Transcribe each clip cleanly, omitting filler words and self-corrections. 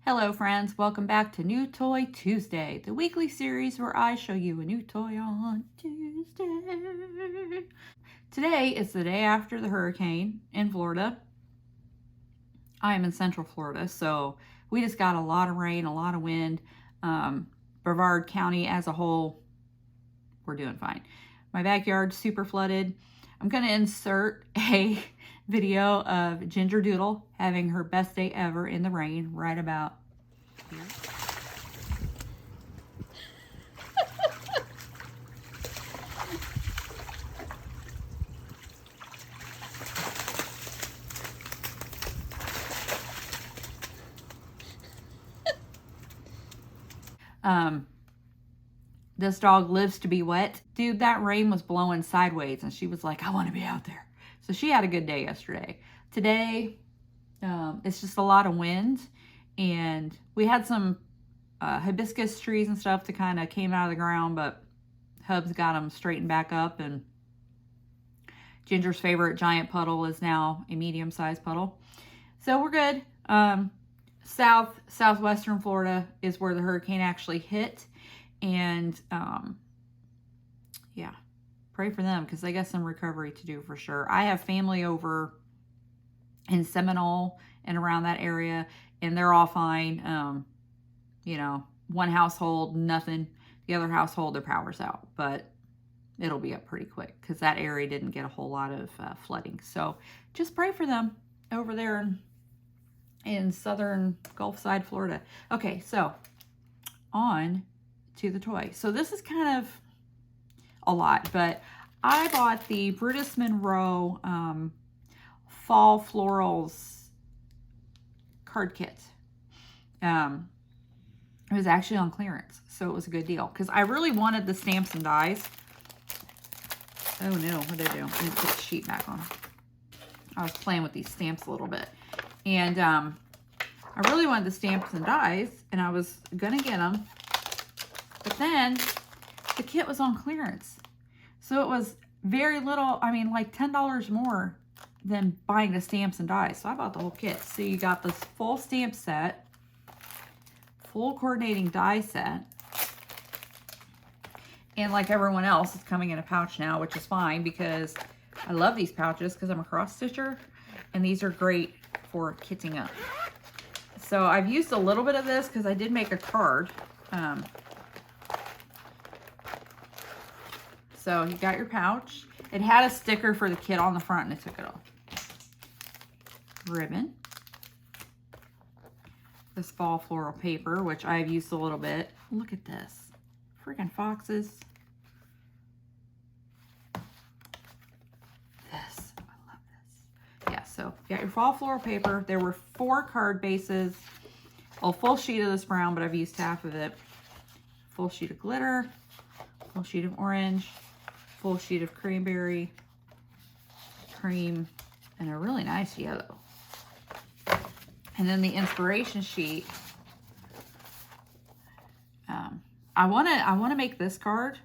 Hello friends, welcome back to New Toy Tuesday, the weekly series where I show you a new toy on Tuesday. Today is the day after the hurricane in Florida. I am in Central Florida, so we just got a lot of rain, a lot of wind. Brevard County as a whole, we're doing fine. My backyard's super flooded. I'm going to insert a video of Ginger Doodle having her best day ever in the rain right about here. This dog lives to be wet. Dude, that rain was blowing sideways and she was like, I want to be out there. So she had a good day yesterday. Today, it's just a lot of wind, and we had some hibiscus trees and stuff that kind of came out of the ground, but Hubs got them straightened back up, and Ginger's favorite giant puddle is now a medium-sized puddle. So we're good. Southwestern Florida is where the hurricane actually hit. And yeah, pray for them because they got some recovery to do for sure. I have family over in Seminole and around that area, and they're all fine. You know, one household, nothing. The other household, their power's out, but it'll be up pretty quick because that area didn't get a whole lot of flooding. So just pray for them over there in southern Gulf side Florida. Okay, so on to the toy. So this is kind of a lot, but I bought the Brutus Monroe Fall Florals card kit. It was actually on clearance, so it was a good deal because I really wanted the stamps and dies. Oh no, what did I do? I didn't put the sheet back on. I was playing with these stamps a little bit, and I really wanted the stamps and dies, and I was gonna get them. But then the kit was on clearance. So it was very little, I mean like $10 more than buying the stamps and dies. So I bought the whole kit. So you got this full stamp set, full coordinating die set. And like everyone else, it's coming in a pouch now, which is fine because I love these pouches because I'm a cross stitcher. And these are great for kitting up. So I've used a little bit of this because I did make a card. So you got your pouch. It had a sticker for the kit on the front and I took it off. Ribbon. This fall floral paper, which I've used a little bit. Look at this. Freaking foxes. This. I love this. Yeah, so you got your fall floral paper. There were 4 card bases. A full sheet of this brown, but I've used half of it. Full sheet of glitter. Full sheet of orange. Full sheet of cranberry, cream, and a really nice yellow. And then the inspiration sheet. I want to make this card.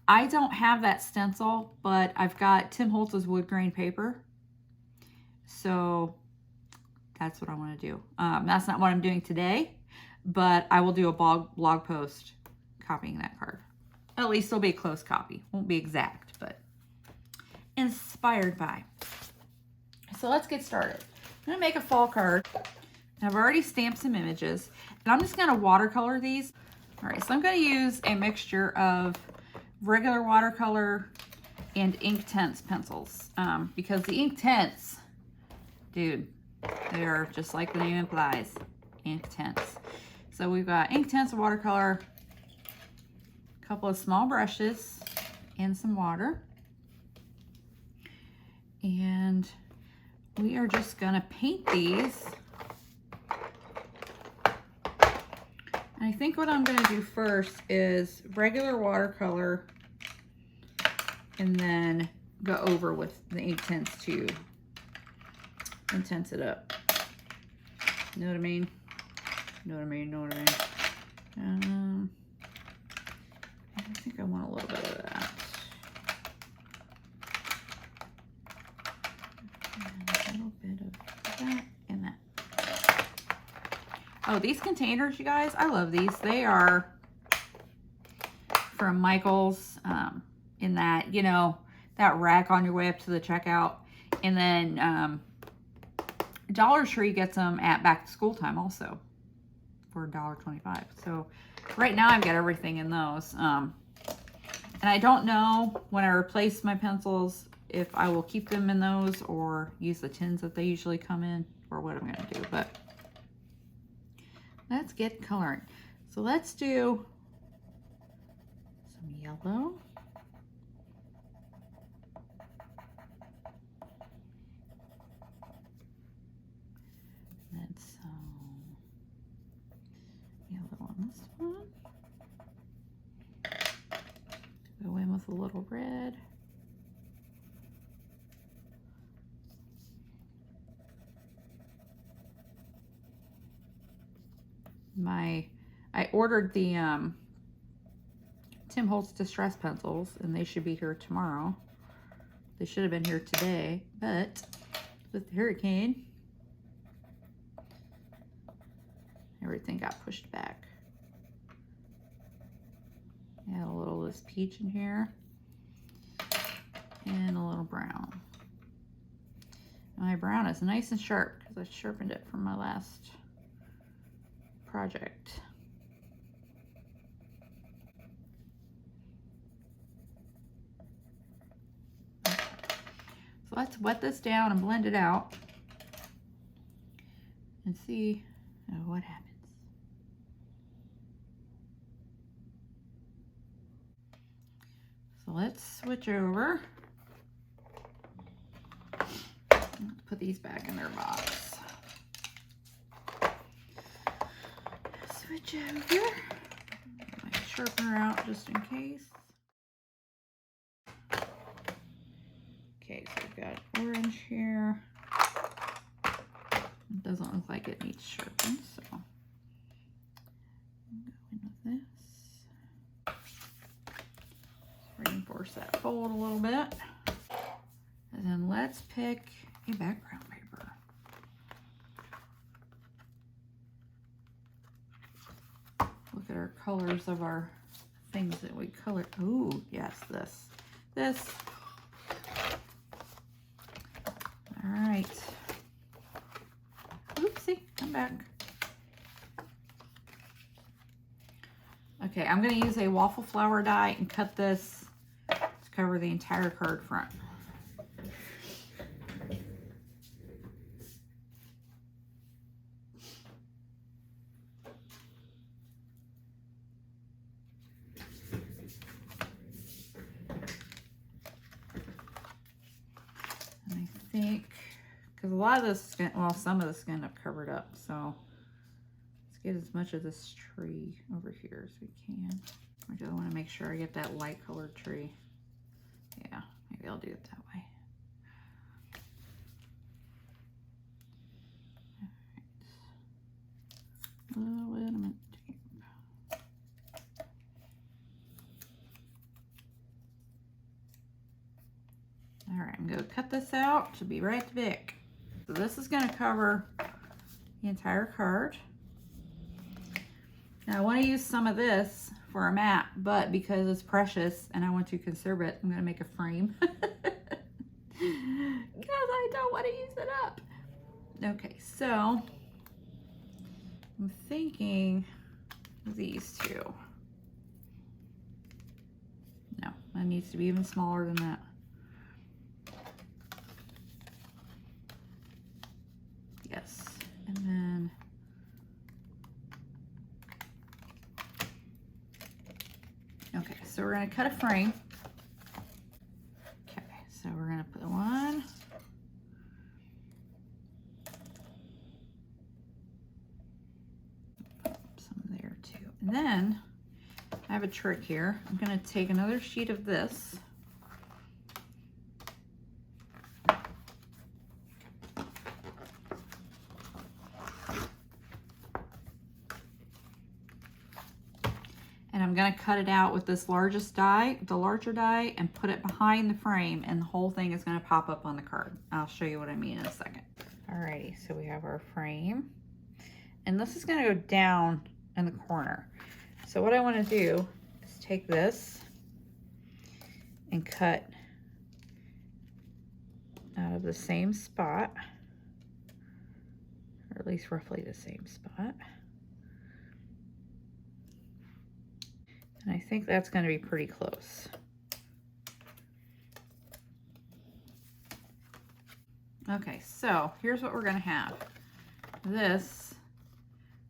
I don't have that stencil, but I've got Tim Holtz's wood grain paper. So that's what I want to do. That's not what I'm doing today, but I will do a blog post copying that card. At least it'll be a close copy. Won't be exact, but inspired by. So let's get started. I'm going to make a fall card. I've already stamped some images, and I'm just going to watercolor these. All right, so I'm going to use a mixture of regular watercolor and Inktense pencils because the Inktense, dude, they are just like the name implies, Inktense. So we've got Inktense watercolor, couple of small brushes and some water, and we are just gonna paint these. I think what I'm gonna do first is regular watercolor and then go over with the Inktense to intense it up. Know what I mean? Know what I mean? Know what I mean? I think I want a little bit of that. And a little bit of that and that. Oh, these containers, you guys, I love these. They are from Michael's, in that, you know, that rack on your way up to the checkout. And then Dollar Tree gets them at back to school time also for $1.25. So right now I've got everything in those. And I don't know when I replace my pencils if I will keep them in those or use the tins that they usually come in, or what I'm going to do. But let's get coloring. So let's do some yellow. And some yellow on this one. Go in with a little red. I ordered the Tim Holtz Distress pencils, and they should be here tomorrow. They should have been here today, but with the hurricane, everything got pushed back. Add a little of this peach in here, and a little brown. My brown is nice and sharp because I sharpened it from my last project. So let's wet this down and blend it out and see what happens. So let's switch over. Let's put these back in their box. Switch over. Get my sharpener out just in case. Okay, so we've got orange here. It doesn't look like it needs sharpened, so I'll go in with this. Reinforce that fold a little bit. And then let's pick a background paper. Look at our colors of our things that we colored. Ooh, yes, this. All right. Oopsie, come back. Okay, I'm going to use a waffle flower die and cut this to cover the entire card front. And I think, because a lot of this, well, some of this is going to end up covered up, so let's get as much of this tree over here as we can. I do want to make sure I get that light colored tree. Yeah, maybe I'll do it that way. All right. A little bit of tape. All right, I'm going to cut this out to be right back. So this is going to cover the entire card. Now I want to use some of this for a mat, but because it's precious and I want to conserve it, I'm going to make a frame. Because I don't want to use it up. Okay, so I'm thinking these two. No, that needs to be even smaller than that. Yes, and then okay, so we're going to cut a frame. Okay, so we're going to put one. Put some there too. And then I have a trick here. I'm going to take another sheet of this. And I'm going to cut it out with this largest die, the larger die, and put it behind the frame, and the whole thing is going to pop up on the card. I'll show you what I mean in a second. Alrighty, so we have our frame. And this is going to go down in the corner. So what I want to do is take this and cut out of the same spot, or at least roughly the same spot. And I think that's going to be pretty close. Okay, so here's what we're going to have. This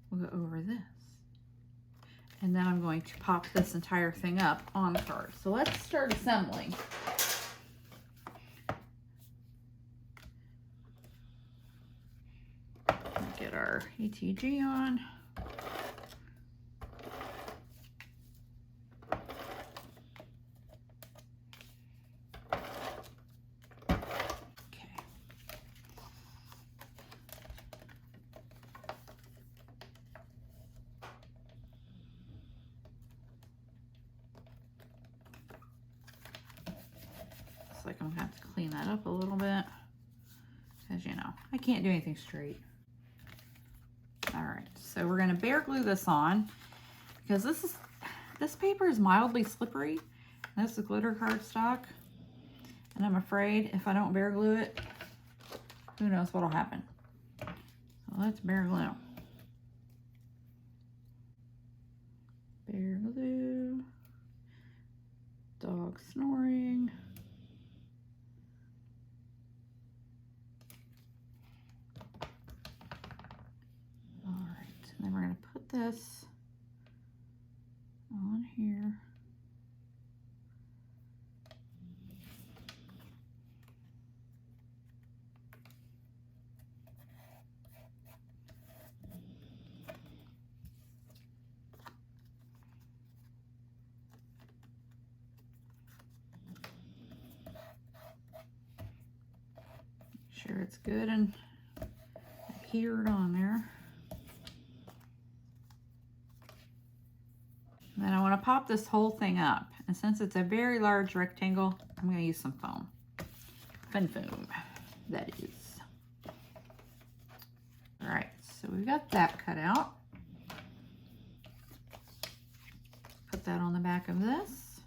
will go over this. And then I'm going to pop this entire thing up on the card. So let's start assembling. Get our ETG on. Like I'm gonna have to clean that up a little bit because, you know, I can't do anything straight. All right, so we're gonna bare glue this on because this paper is mildly slippery. This is glitter cardstock, and I'm afraid if I don't bare glue it, who knows what'll happen. So let's bare glue. Bare glue. Dog snoring. And then we're going to put this on here. Make sure it's good and adhered on there. Then I want to pop this whole thing up. And since it's a very large rectangle, I'm going to use some foam. Fun foam, that is. All right, so we've got that cut out. Put that on the back of this.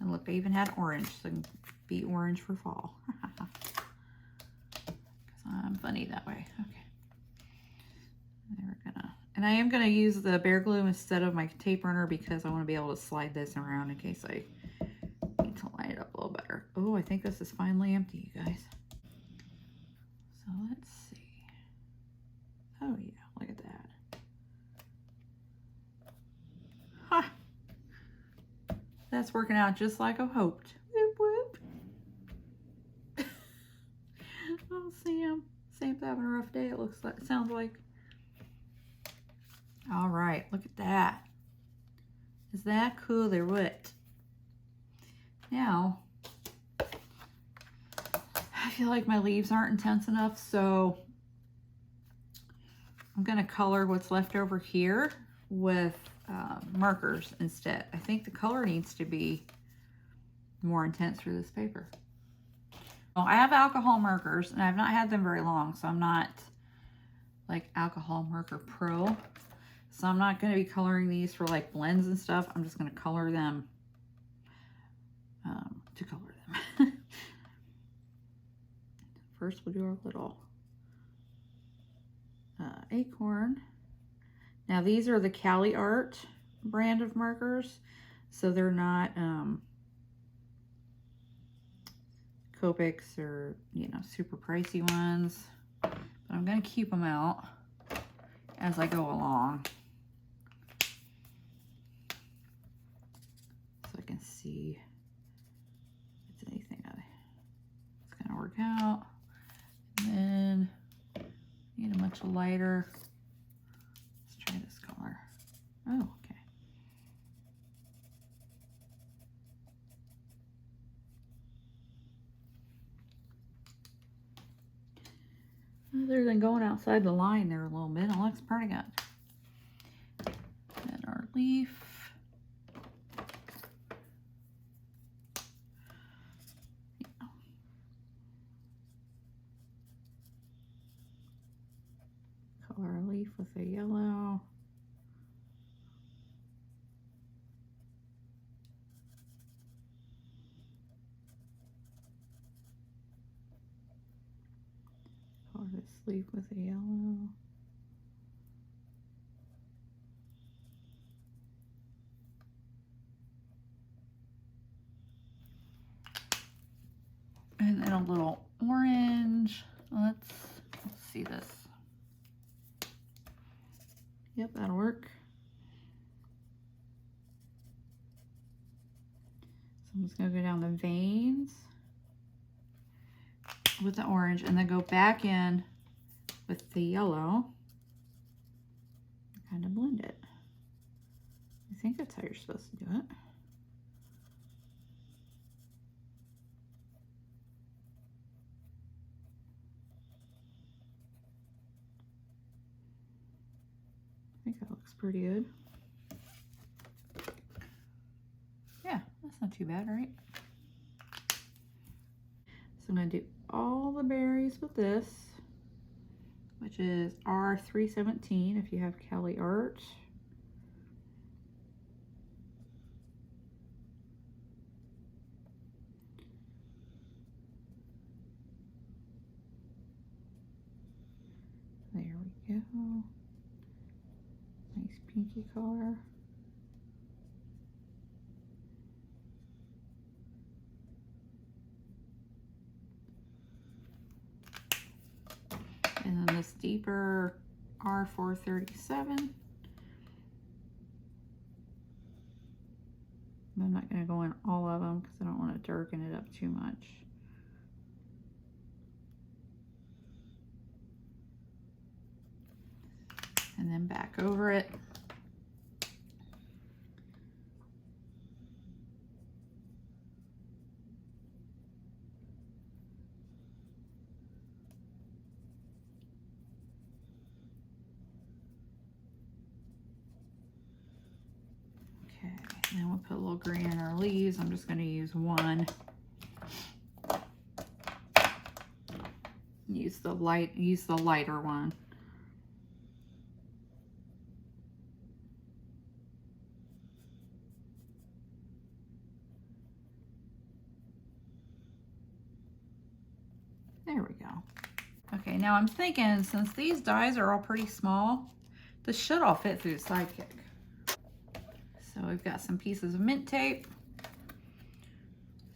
And look, I even had orange, so it can be orange for fall. Because I'm funny that way. Okay. And I am going to use the bare glue instead of my tape runner because I want to be able to slide this around in case I need to line it up a little better. Oh, I think this is finally empty, you guys. So let's see. Oh yeah, look at that. Ha! That's working out just like I hoped. Whoop whoop. Oh, Sam's having a rough day, it looks like, sounds like. All right, look at that. Is that cool or what? Now, I feel like my leaves aren't intense enough, so I'm gonna color what's left over here with markers instead. I think the color needs to be more intense for this paper. Well, I have alcohol markers, and I've not had them very long, so I'm not like alcohol marker pro. So I'm not going to be coloring these for like blends and stuff. I'm just going to color them to color them. First we'll do our little acorn. Now these are the Cali Art brand of markers. So they're not Copics or, you know, super pricey ones. But I'm going to keep them out as I go along. I can see if it's anything it's gonna work out. And then need a much lighter. Let's try this color. Oh, okay. Other than going outside the line there a little bit, it looks pretty good. And our leaf. leaf with a yellow. Color this leaf with a yellow. And then a little orange. Let's see this. Yep, that'll work. So I'm just gonna go down the veins with the orange and then go back in with the yellow. Kind of blend it. I think that's how you're supposed to do it. I think that looks pretty good. Yeah, that's not too bad, right? So I'm going to do all the berries with this, which is R317 if you have Kelly Art. There we go. Nice pinky color. And then this deeper R437. I'm not going to go in all of them because I don't want to darken it up too much. And then back over it. Okay, and then we'll put a little green in our leaves. I'm just going to use one. Use the lighter one. There we go. Okay, now I'm thinking since these dies are all pretty small, this should all fit through the sidekick. So we've got some pieces of mint tape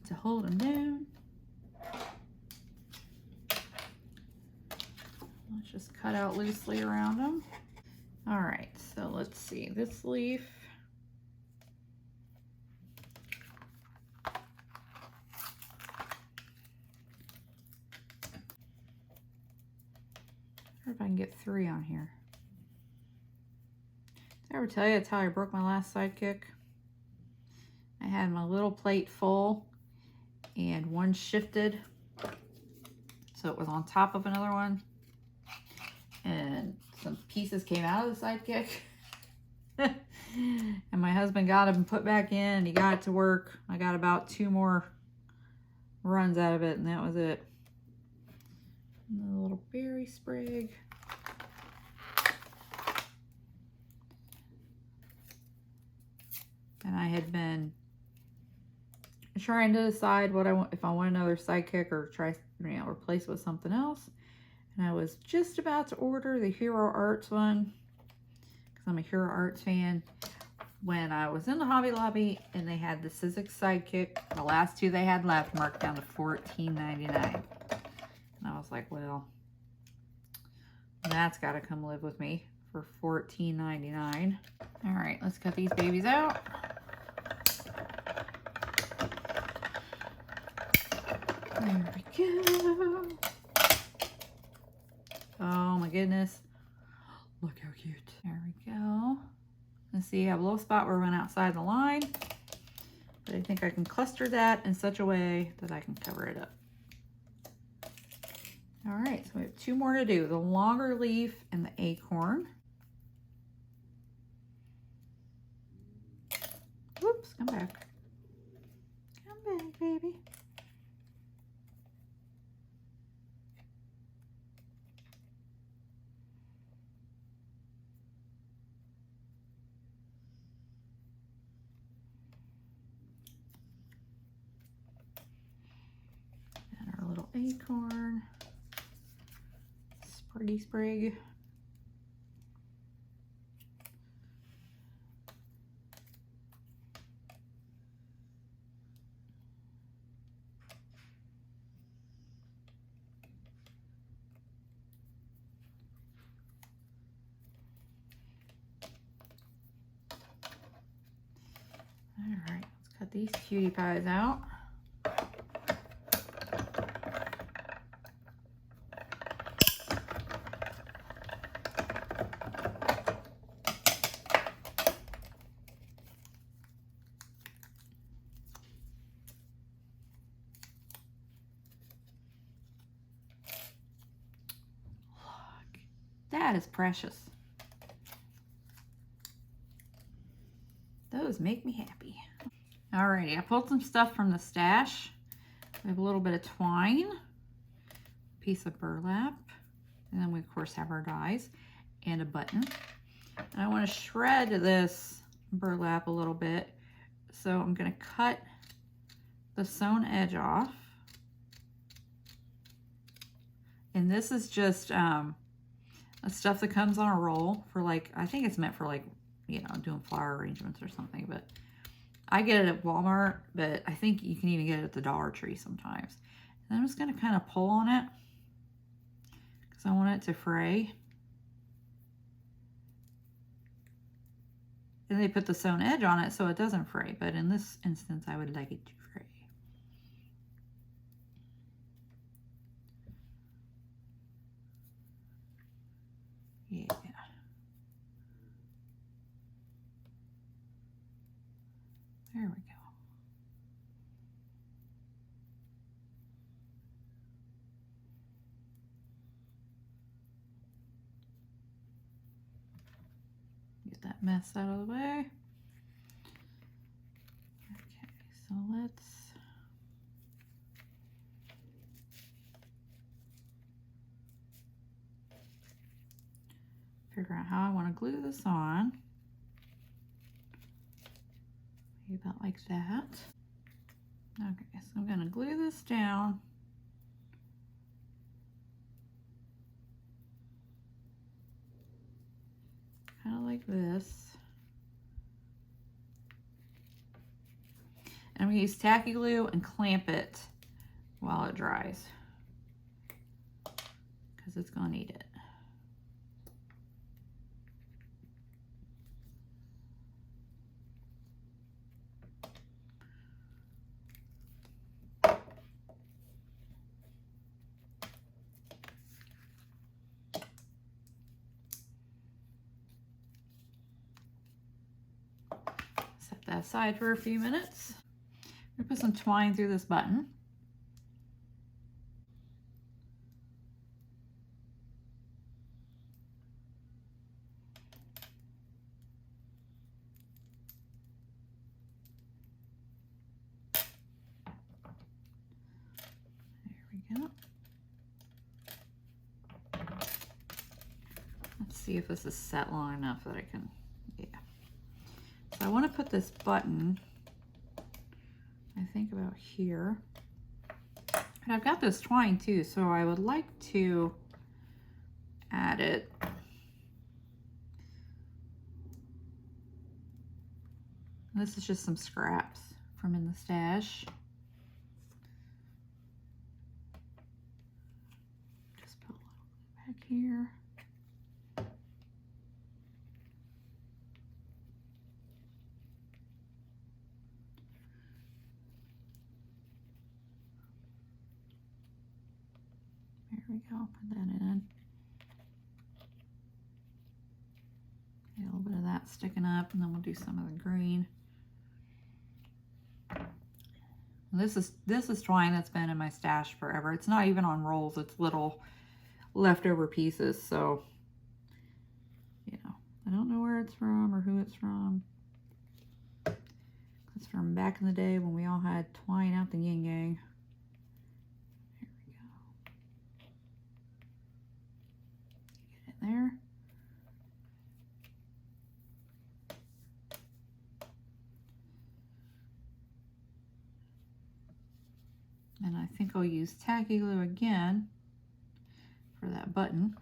to hold them down. Let's just cut out loosely around them. All right, so let's see this leaf. I wonder if I can get 3 on here. Did I ever tell you that's how I broke my last sidekick? I had my little plate full and one shifted. So it was on top of another one. And some pieces came out of the sidekick. And my husband got them put back in and he got it to work. I got about 2 more runs out of it and that was it. And a little berry sprig. And I had been trying to decide what I want, if I want another sidekick or try, replace it with something else. And I was just about to order the Hero Arts one because I'm a Hero Arts fan. When I was in the Hobby Lobby and they had the Sizzix sidekick, the last 2 they had left, marked down to $14.99. And I was like, well, that's got to come live with me for $14.99. All right, let's cut these babies out. There we go. Oh my goodness. Look how cute. There we go. Let's see, I have a little spot where we went outside the line. But I think I can cluster that in such a way that I can cover it up. All right, so we have 2 more to do. The longer leaf and the acorn. Whoops, come back. Come back, baby. acorn, spriggy sprig. All right, let's cut these cutie pies out. Look, that is precious. Those make me happy. Alrighty, I pulled some stuff from the stash. We have a little bit of twine, piece of burlap, and then we of course have our dies and a button. And I want to shred this burlap a little bit, so I'm going to cut the sewn edge off. And this is just stuff that comes on a roll for, like, I think it's meant for, like, you know, doing flower arrangements or something, but I get it at Walmart, but I think you can even get it at the Dollar Tree sometimes. And I'm just going to kind of pull on it because I want it to fray. And they put the sewn edge on it so it doesn't fray, but in this instance I would like it to fray. Yeah. There we go. Get that mess out of the way. Okay, so let's figure out how I want to glue this on. Maybe about like that. Okay, so I'm going to glue this down. Kind of like this. And I'm going to use tacky glue and clamp it while it dries, because it's going to need it. Set that aside for a few minutes. I'm going to put some twine through this button. There we go. Let's see if this is set long enough that I can, yeah. So I want to put this button, I think about here. And I've got this twine too, so I would like to add it. This is just some scraps from in the stash. Just put a little bit back here. There we go, put that in. Get a little bit of that sticking up, and then we'll do some of the green. This is twine that's been in my stash forever. It's not even on rolls, it's little leftover pieces, so you know, I don't know where it's from or who it's from. It's from back in the day when we all had twine out the yin yang. There we go. Get it there. And I think I'll use tacky glue again for that button.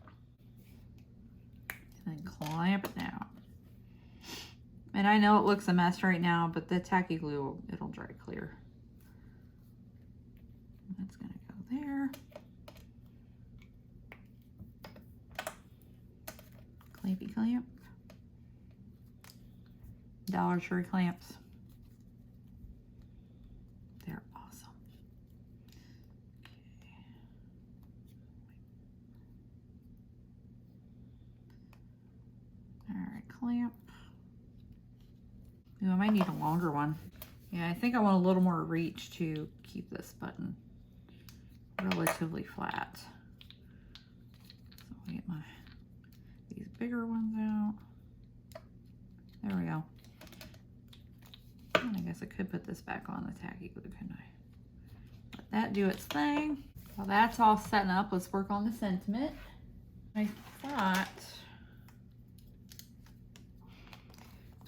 And then clamp it down. And I know it looks a mess right now, but the tacky glue, it'll dry clear. That's gonna go there. Clampy clamp. Dollar Tree clamps. They're awesome. Okay. All right, clamp. Ooh, I might need a longer one. Yeah, I think I want a little more reach to keep this button relatively flat. So I'll get these bigger ones out. There we go. And I guess I could put this back on the tacky glue, couldn't I? Let that do its thing. While that's all setting up, let's work on the sentiment. I thought,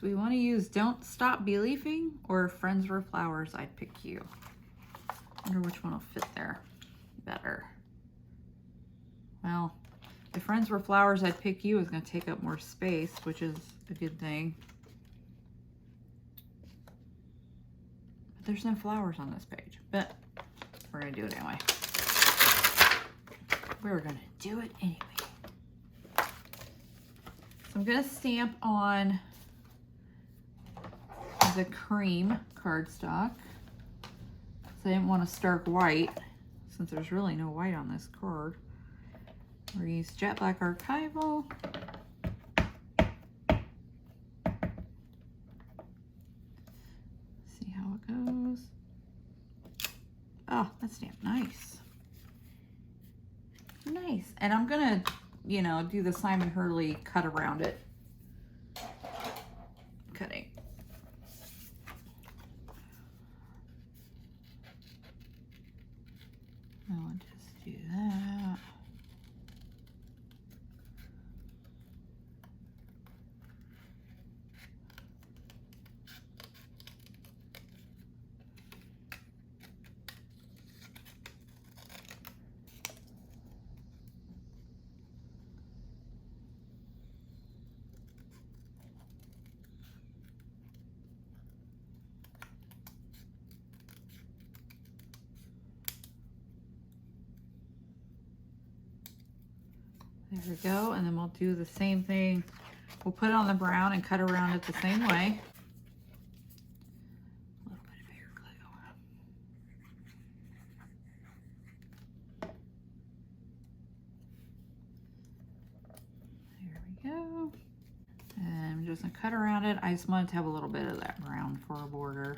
do we want to use Don't Stop Believing or Friends Were Flowers, I'd Pick You? I wonder which one will fit there better. Well, if Friends Were Flowers, I'd Pick You is going to take up more space, which is a good thing. But there's no flowers on this page, but we're going to do it anyway. We're going to do it anyway. So I'm going to stamp on the cream cardstock. So I didn't want a stark white, since there's really no white on this card. We're going to use Jet Black Archival. See how it goes. Oh, that's damn nice. Nice. And I'm going to, you know, do the Simon Hurley cut around it. Cutting. I'll just do that. There we go, and then we'll do the same thing. We'll put it on the brown and cut around it the same way. A little bit of bigger glue. There we go. And I'm just gonna cut around it. I just wanted to have a little bit of that brown for a border.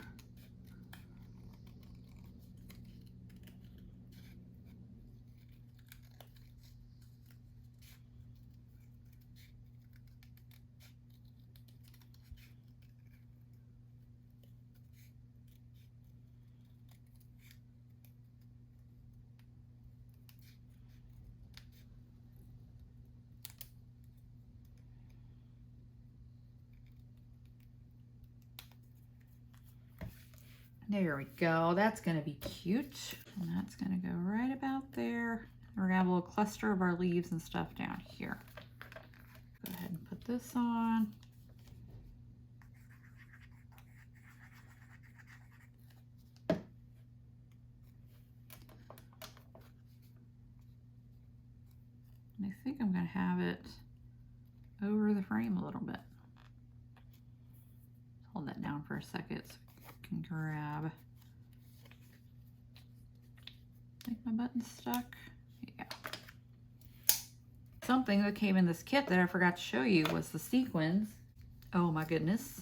There we go. That's going to be cute. And that's going to go right about there. We're going to have a little cluster of our leaves and stuff down here. Go ahead and put this on. And I think I'm going to have it over the frame a little bit. Hold that down for a second so I can grab. I think my button's stuck. Yeah. Something that came in this kit that I forgot to show you was the sequins. Oh my goodness.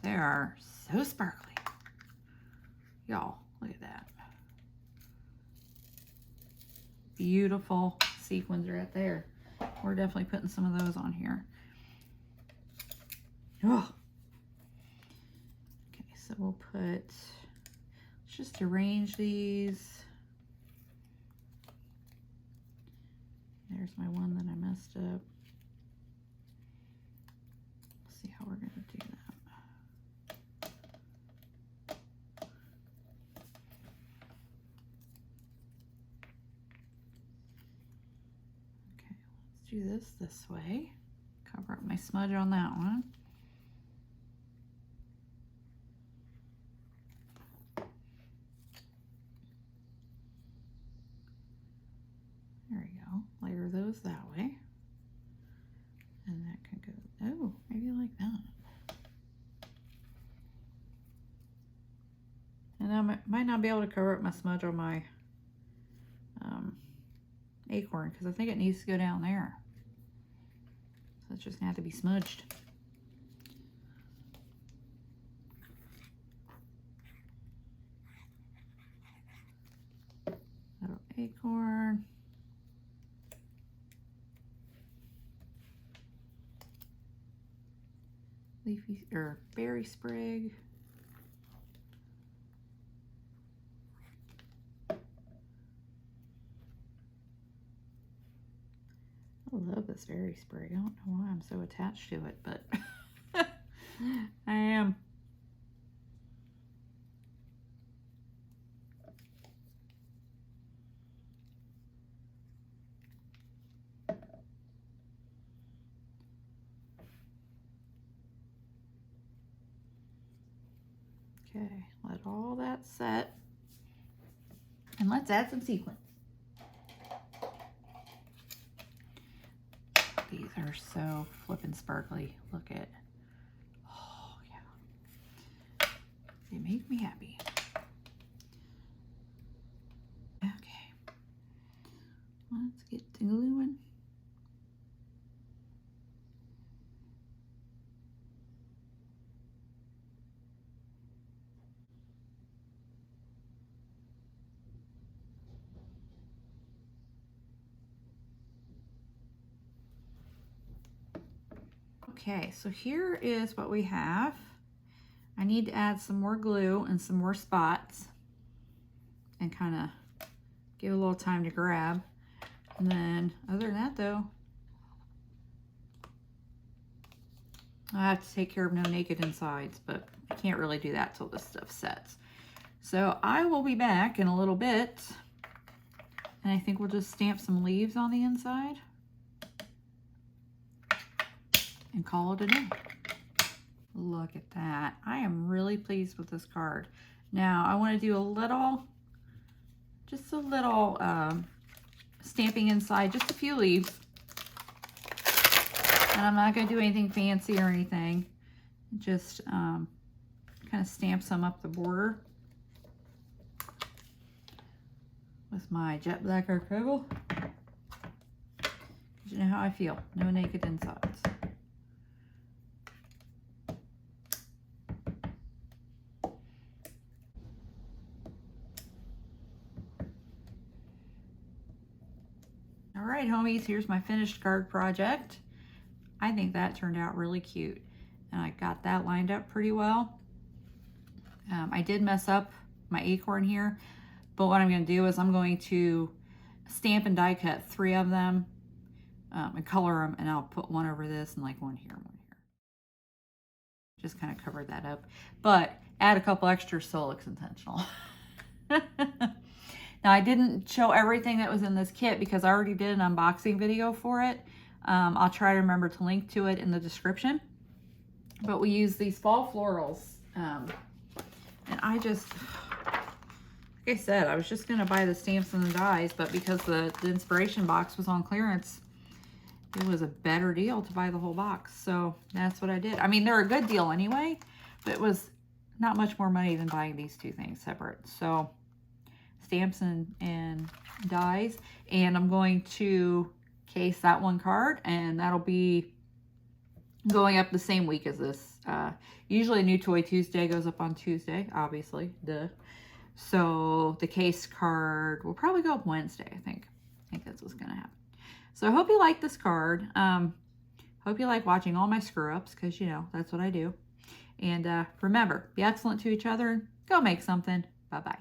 They are so sparkly. Y'all, look at that. Beautiful sequins right there. We're definitely putting some of those on here. Oh. Okay, so we'll put, let's just arrange these. There's my one that I messed up. Let's see how we're going to do that. do this way. Cover up my smudge on that one. There we go. Layer those that way. And that can go, oh, maybe like that. And I might not be able to cover up my smudge on my acorn because I think it needs to go down there. So it's just gonna have to be smudged. Little acorn. Leafy or berry sprig. I love this berry sprig. I don't know why I'm so attached to it, but I am. Okay, let all that set. And let's add some sequins. These are so flippin' sparkly. Look at, oh yeah. They make me happy. Okay, let's get to gluing. Okay, so here is what we have. I need to add some more glue and some more spots and kind of give a little time to grab. And then other than that though, I have to take care of no naked insides, but I can't really do that till this stuff sets. So I will be back in a little bit, and I think we'll just stamp some leaves on the inside and call it a day. Look at that. I am really pleased with this card. Now I want to do a little, just a little stamping inside, just a few leaves. And I'm not going to do anything fancy or anything. Just kind of stamp some up the border with my jet black archival. You know how I feel. No naked insides. All right, homies, here's my finished card project. I think that turned out really cute. And I got that lined up pretty well. I did mess up my acorn here, but what I'm going to do is I'm going to stamp and die cut 3 of them and color them, and I'll put one over this and like one here and one here. Just kind of covered that up, but add a couple extras so it looks intentional. Now I didn't show everything that was in this kit because I already did an unboxing video for it. I'll try to remember to link to it in the description. But we use these fall florals. And I just, like I said, I was just going to buy the stamps and the dies, but because the inspiration box was on clearance, it was a better deal to buy the whole box. So that's what I did. I mean, they're a good deal anyway, but it was not much more money than buying these 2 things separate. So stamps and dies, and I'm going to case that 1 card, and that'll be going up the same week as this. Usually New Toy Tuesday goes up on Tuesday, obviously, duh. So the case card will probably go up Wednesday, I think. I think that's what's gonna happen. So I hope you like this card. Hope you like watching all my screw-ups, because you know, that's what I do. And remember, be excellent to each other and go make something. Bye-bye.